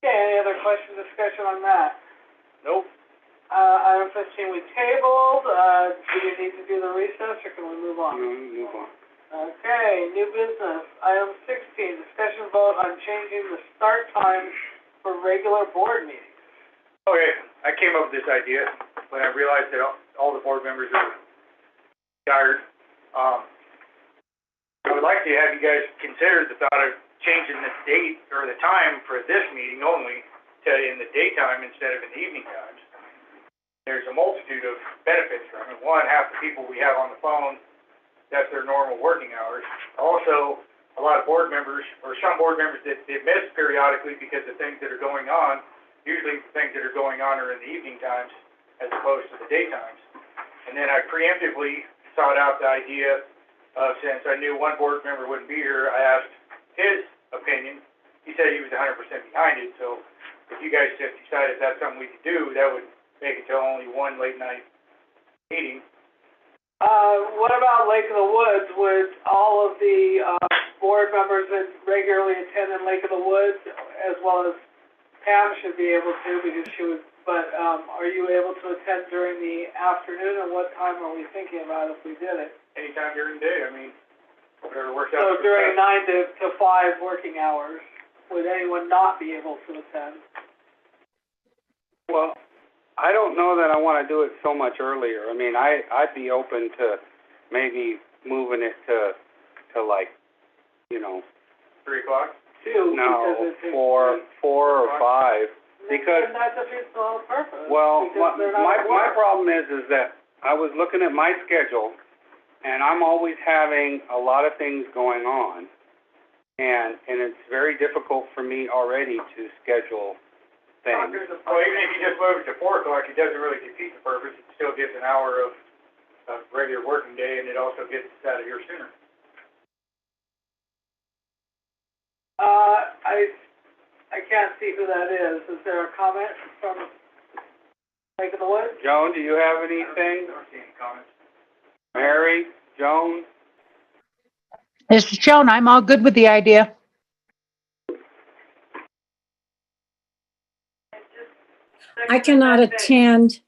Okay, any other question, discussion on that? Nope. Item 15 we tabled, do you need to do the recess, or can we move on? Move on. Okay, new business, item 16, discussion vote on changing the start times for regular board meetings. Okay, I came up with this idea when I realized that all the board members are tired. I would like to have you guys consider the thought of changing the date or the time for this meeting only to in the daytime instead of in the evening times. There's a multitude of benefits from it. One, half the people we have on the phone, that's their normal working hours. Also, a lot of board members, or some board members that miss periodically because of things that are going on. Usually the things that are going on are in the evening times as opposed to the daytimes. And then I preemptively sought out the idea of, since I knew one board member wouldn't be here, I asked his opinion. He said he was 100% behind it, so if you guys just decided that's something we could do, that would make it to only one late night meeting. What about Lake of the Woods? Would all of the, board members that regularly attend in Lake of the Woods, as well as Pam should be able to, because she would, but, are you able to attend during the afternoon, and what time are we thinking about if we did it? Anytime during the day, I mean, whatever works out. So for during everybody. 9 to 5 working hours, would anyone not be able to attend? Well, I don't know that I want to do it so much earlier. I mean, I'd be open to maybe moving it to like, 3 o'clock? 2, no, because it's. 4 or 5. Because, Then that defeats the whole purpose. well, because they're not my at work. problem is that I was looking at my schedule, and I'm always having a lot of things going on, and it's very difficult for me already to schedule things. Well, even if you just move it to 4 o'clock, it doesn't really defeat the purpose. It still gives an hour of regular working day, and it also gets us out of here sooner. I can't see who that is. Is there a comment from Lake of the Woods? Joan, do you have anything? I don't see any comments. Mary, Joan? This is Joan. I'm all good with the idea. I cannot attend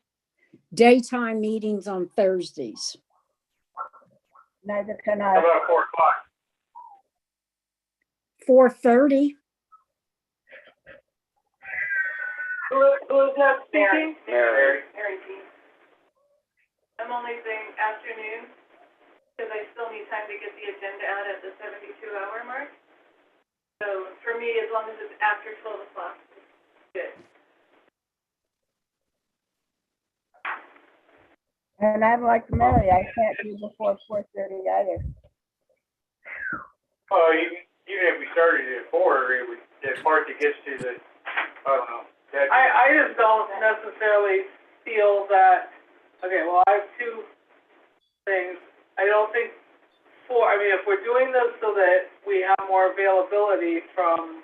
daytime meetings on Thursdays. Neither can How I. about 4 o'clock? 4:30. Who is that speaking? Mary. Mary P. I'm only saying afternoon, because I still need time to get the agenda out at the 72-hour mark. So for me, as long as it's after 12 o'clock, it's good. And I'm like Mary, I can't do before 4:30 either. Well, even if we started at 4, it would, the part that gets to the, I don't know. That, I just don't necessarily feel that, okay, well, I have two things. I don't think if we're doing this so that we have more availability from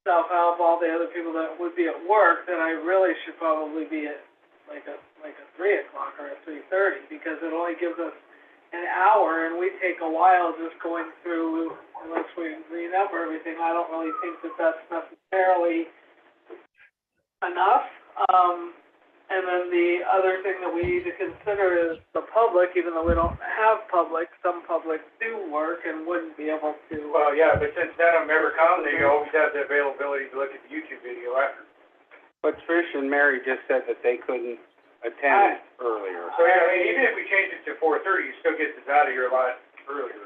self-help, all the other people that would be at work, then I really should probably be at like a 3 o'clock or a 3:30, because it only gives us an hour, and we take a while just going through, unless we renumber everything. I don't really think that that's necessarily enough. And then the other thing that we need to consider is the public, even though we don't have public, some public do work and wouldn't be able to. well, yeah, but since none of them ever come, they always have the availability to look at the YouTube video after. But Trish and Mary just said that they couldn't attend earlier. So, yeah, I mean, even if we change it to 4:30, it still gets us out of here a lot earlier.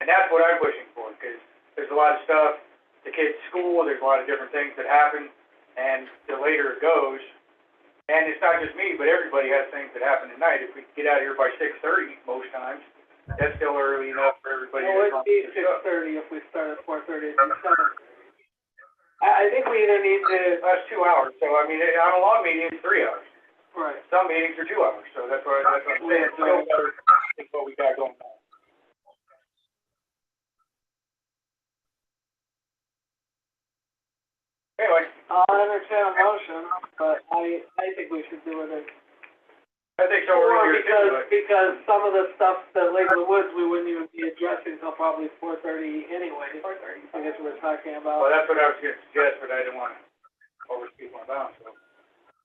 And that's what I'm pushing for, because there's a lot of stuff, the kids' school, there's a lot of different things that happen, and the later it goes, and it's not just me, but everybody has things that happen at night. If we get out of here by 6:30 most times, that's still early enough for everybody. It would be 6:30 if we start at 4:30 to 7. I think we either need to. That's 2 hours, so I mean, on a long meeting, it's 3 hours. Right. Some meetings are 2 hours, so that's what I'm saying, it's still better than what we got going on. Anyway, I'll entertain a motion, but I think we should do it at I think so, we're here too, but. because some of the stuff that Lake of the Woods, we wouldn't even be addressing until probably 4:30 anyway. 4:30. I guess we're talking about. Well, that's what I was gonna suggest, but I didn't wanna overspeed my bounds, so,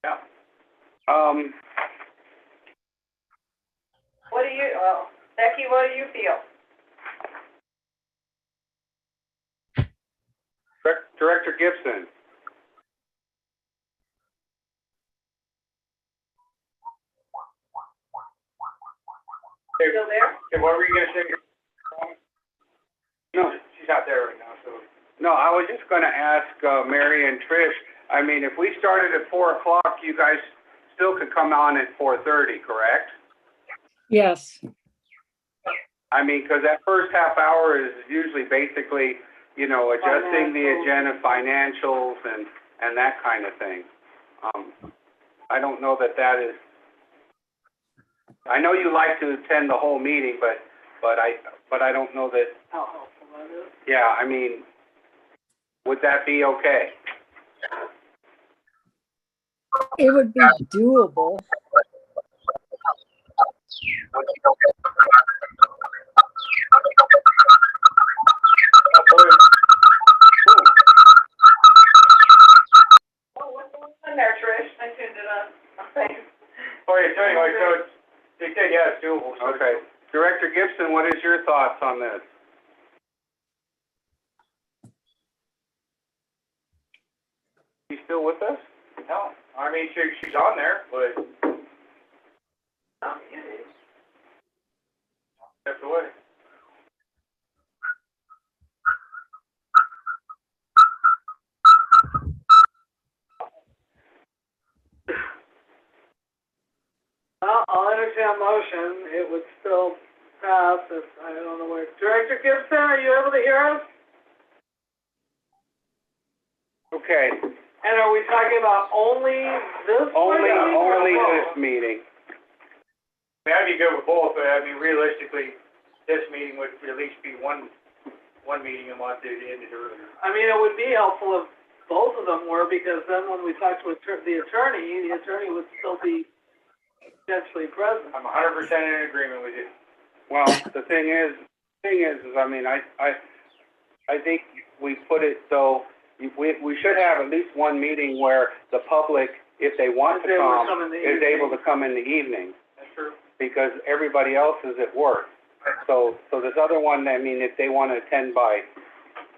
yeah. What do you, Becky, what do you feel? Director Gibson. Still there? Okay, what were you gonna say? No. She's not there right now, so. No, I was just gonna ask, Mary and Trish, I mean, if we started at 4 o'clock, you guys still could come on at 4:30, correct? Yes. I mean, 'cause that first half hour is usually basically, you know, adjusting the agenda, financials, and that kind of thing. I don't know that is, I know you like to attend the whole meeting, but I don't know that, How helpful that is. yeah, I mean, would that be okay? It would be doable. Oh, what's going on there, Trish? I tuned it on. Thanks. Oh, yeah, so anyway, so they said, yeah, it's doable, so. Okay. Director Gibson, what is your thoughts on this? You still with us? No, I mean, she's on there, but that's the way. Well, I'll entertain a motion. It would still pass if, I don't know where. Director Gibson, are you able to hear us? Okay, And are we talking about only this only meeting or both? this meeting. I mean, I'd be good with both, but I mean, realistically, this meeting would at least be one meeting a month that ended earlier. I mean, it would be helpful if both of them were, because then when we talk to the attorney would still be potentially present. I'm 100% in agreement with you. Well, the thing is, I mean, I think we put it so, we should have at least one meeting where the public, if they want to Is able to come, come in the is evening. able to come in the evening, That's true. because everybody else is at work. So this other one, I mean, if they want to attend by,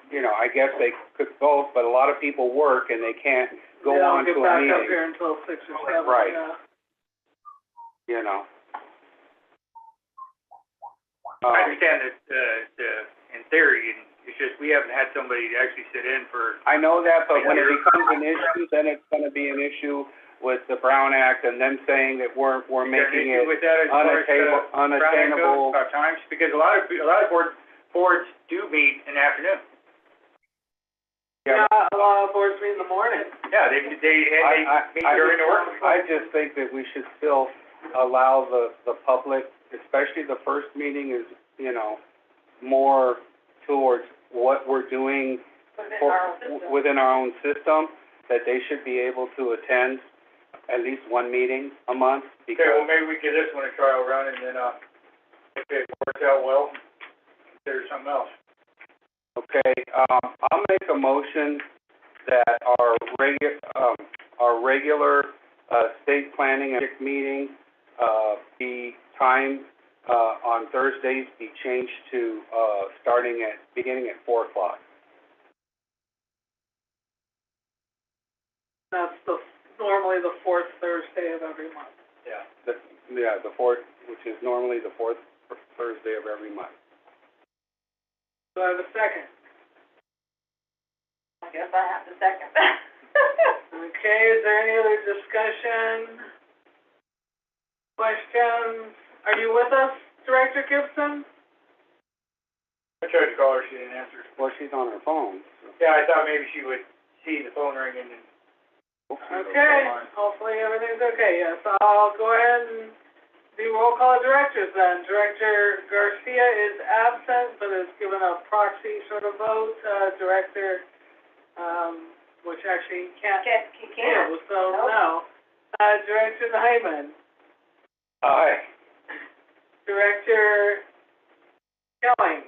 you know, I guess they could both, but a lot of people work and they can't go on to a They don't get back up meeting, here until 6 or 7, Right. yeah. you know. I understand that, in theory, and it's just, we haven't had somebody to actually sit in for. I know that, but when it becomes an issue, then it's gonna be an issue with the Brown Act and them saying that we're making it With that, as far as, unattainable. About times, because a lot of boards do meet in the afternoon. Yeah, a lot of boards meet in the morning. Yeah, they meet during the work week. I just think that we should still allow the public, especially the first meeting is, you know, more towards what we're doing within our own system, that they should be able to attend at least one meeting a month, Okay, well, because, maybe we give this one a trial run, and then, if it works out well, consider something else. okay, I'll make a motion that our regular, state planning and meeting, be timed, on Thursdays, be changed to, beginning at 4:00. That's normally the fourth Thursday of every month. Yeah. The fourth, which is normally the fourth Thursday of every month. Do I have a second? I guess I have to second. Okay, is there any other discussion? Questions? Are you with us, Director Gibson? I tried to call her, she didn't answer. Well, she's on her phone. So. Yeah, I thought maybe she would see the phone ring and then. Okay, hopefully everything's okay. Yes, I'll go ahead and do roll call of directors then. Director Garcia is absent, but has given a proxy sort of vote. Director, which actually can't He can't. do, so Nope. no. Director Nyman, Aye. Director Kelling.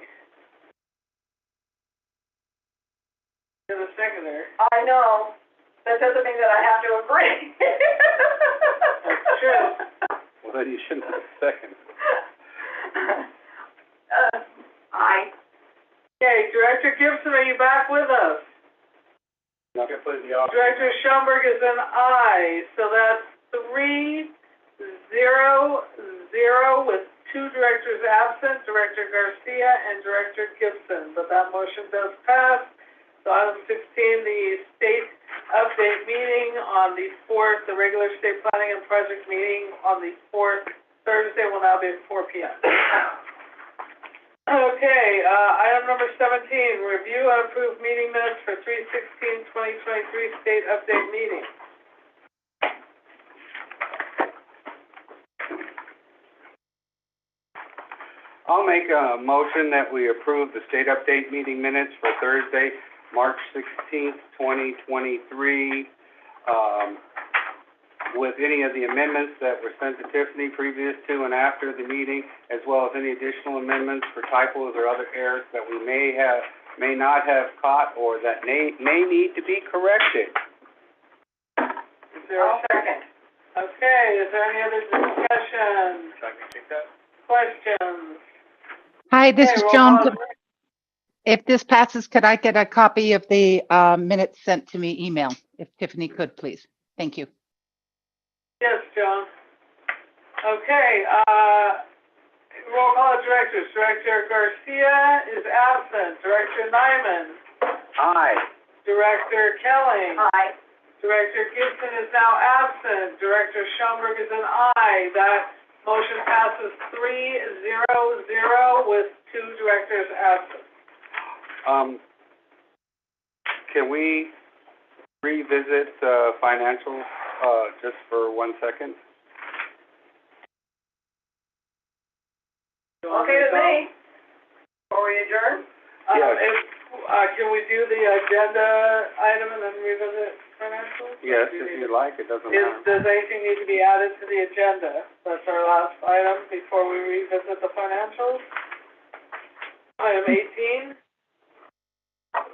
You're the seconder. I know. That doesn't mean that I have to agree. That's true. Well, then you shouldn't have a second. Aye. Okay, Director Gibson, are you back with us? You can put the office. Director Schoenberg is an aye, so that's 3-0-0 with two directors absent, Director Garcia and Director Gibson, but that motion does pass. So item 16, the state update meeting on the 4th, the regular state planning and project meeting on the 4th Thursday will now be at 4 p.m. Okay, item number 17, review and approve meeting minutes for 3/16/2023 state update meeting. I'll make a motion that we approve the state update meeting minutes for Thursday, March 16th, 2023, with any of the amendments that were sent to Tiffany previous to and after the meeting, as well as any additional amendments for typos or other errors that we may not have caught, or that may need to be corrected. Is there a second? Okay, is there any other discussion, So I can take that? questions? Hi, this Okay, is roll Joan. call. If this passes, could I get a copy of the minutes sent to me email? If Tiffany could, please. Thank you. Yes, Joan. Okay, roll call of directors. Director Garcia is absent. Director Nyman. Aye. Director Kelly. Aye. Director Gibson is now absent. Director Schoenberg is an aye. That motion passes 3-0-0 with two directors absent. Can we revisit, financials, just for 1 second? Okay with me. Before we adjourn? Yes. Can we do the agenda item and then revisit financials? Yes, if you like, it doesn't matter. Does anything need to be added to the agenda? That's our last item before we revisit the financials. Item 18,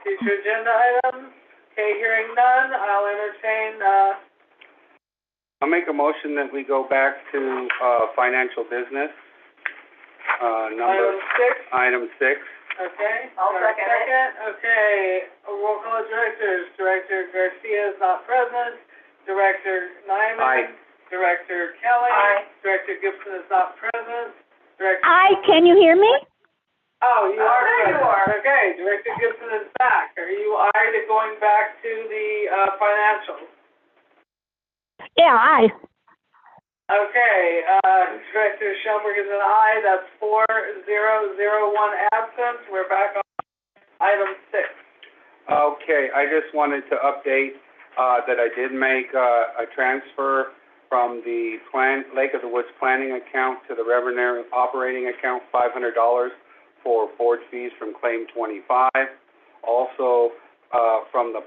future agenda items. Okay, hearing none, I'll entertain, I'll make a motion that we go back to, financial business, item 6. Okay? I'll second it. Okay, a roll call of directors. Director Garcia is not present. Director Nyman. Aye. Director Kelly. Aye. Director Gibson is not present. Director. Hi, can you hear me? Oh, you are there you present. are. Okay, Director Gibson is back. Are you aye to going back to the, financials? Yeah, hi. Okay, Director Schoenberg is an aye, that's 4-0-0-1 absent. We're back on item 6. Okay, I just wanted to update, that I did make, a transfer from the Lake of the Woods planning account to the revenue operating account, $500 for forge fees from claim 25. Also, from the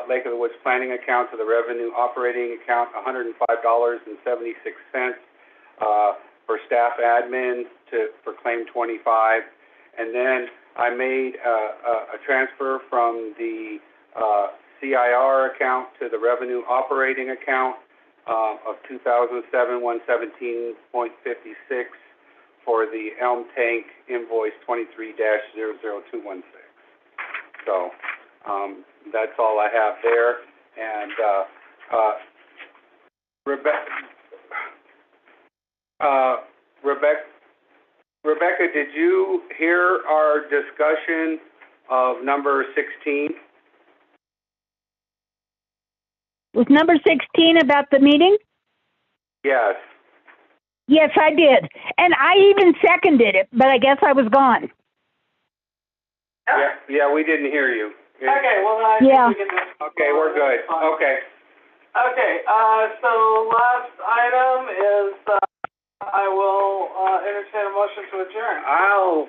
Lake of the Woods planning account to the revenue operating account, $105.76, for staff admin for claim 25. And then I made a transfer from the CIR account to the revenue operating account of $2,007,117.56 for the Elm Tank invoice 23-00216. So that's all I have there. And Rebecca, did you hear our discussion of number 16? Was number 16 about the meeting? Yes. Yes, I did. And I even seconded it, but I guess I was gone. Yeah, we didn't hear you. Okay, well, then I Yeah. think we can just. Okay, we're good. Okay. Okay, so last item is, I will, entertain a motion to adjourn. I'll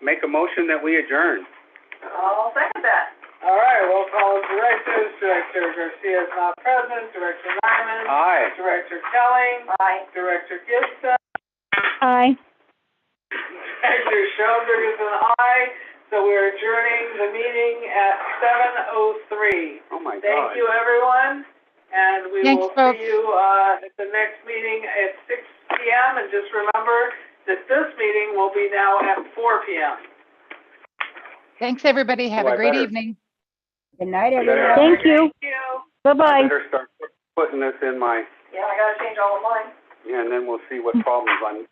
make a motion that we adjourn. I'll second that. All right, roll call directors. Director Garcia is not present. Director Nyman. Aye. Director Kelly. Aye. Director Gibson. Aye. Director Schoenberg is an aye. So we're adjourning the meeting at 7:03. Oh, my God. Thank you, everyone, and we Thanks, will folks. see you at the next meeting at 6 p.m. And just remember that this meeting will be now at 4 p.m. Thanks, everybody. Have Oh, a I great better- evening. Good night, I better- everyone. Thank you. Thank you. I Bye-bye. better start putting this in my, Yeah, I gotta change all of mine. yeah, and then we'll see what problems I